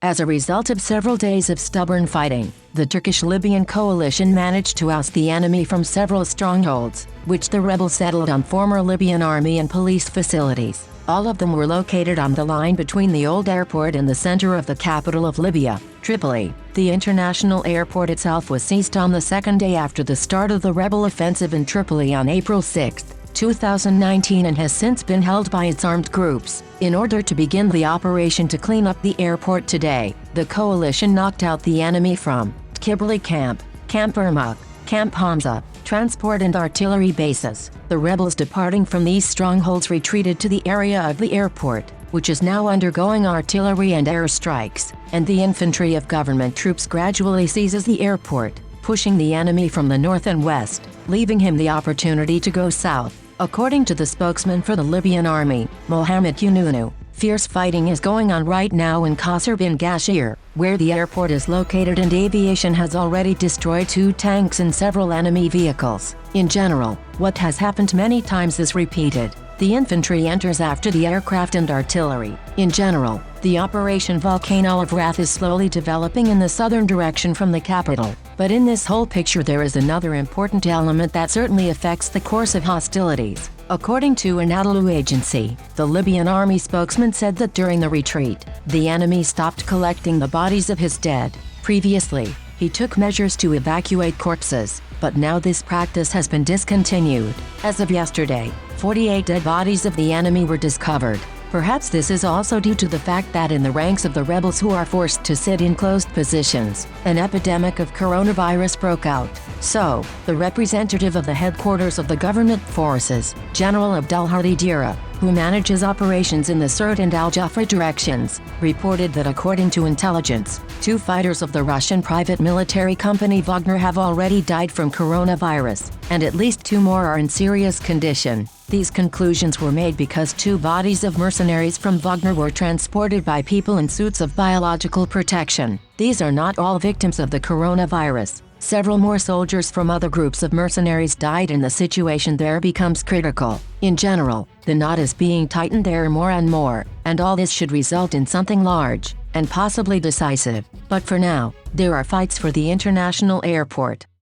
As a result of several days of stubborn fighting, the Turkish-Libyan coalition managed to oust the enemy from several strongholds, which the rebels settled on former Libyan army and police facilities. All of them were located on the line between the old airport and the center of the capital of Libya, Tripoli. The international airport itself was seized on the second day after the start of the rebel offensive in Tripoli on April 6, 2019, and has since been held by its armed groups. In order to begin the operation to clean up the airport today, the coalition knocked out the enemy from Kibli Camp, Camp Ermak, Camp Hamza, transport and artillery bases. The rebels departing from these strongholds retreated to the area of the airport, which is now undergoing artillery and air strikes, and the infantry of government troops gradually seizes the airport, pushing the enemy from the north and west, leaving him the opportunity to go south. According to the spokesman for the Libyan army, Mohammed Yununu, fierce fighting is going on right now in Qasr bin Gashir, where the airport is located, and aviation has already destroyed 2 tanks and several enemy vehicles. In general, what has happened many times is repeated. The infantry enters after the aircraft and artillery. In general, the Operation Volcano of Wrath is slowly developing in the southern direction from the capital. But in this whole picture there is another important element that certainly affects the course of hostilities. According to an Anadolu agency, the Libyan army spokesman said that during the retreat, the enemy stopped collecting the bodies of his dead. Previously, he took measures to evacuate corpses, but now this practice has been discontinued. As of yesterday, 48 dead bodies of the enemy were discovered. Perhaps this is also due to the fact that in the ranks of the rebels who are forced to sit in closed positions, an epidemic of coronavirus broke out. So, the representative of the headquarters of the government forces, General Abdulhadi Dira, who manages operations in the Sirte and Al-Jafra directions, reported that according to intelligence, 2 fighters of the Russian private military company Wagner have already died from coronavirus, and at least 2 more are in serious condition. These conclusions were made because 2 bodies of mercenaries from Wagner were transported by people in suits of biological protection. These are not all victims of the coronavirus. Several more soldiers from other groups of mercenaries died, and the situation there becomes critical. In general, the knot is being tightened there more and more, and all this should result in something large, and possibly decisive. But for now, there are fights for the international airport.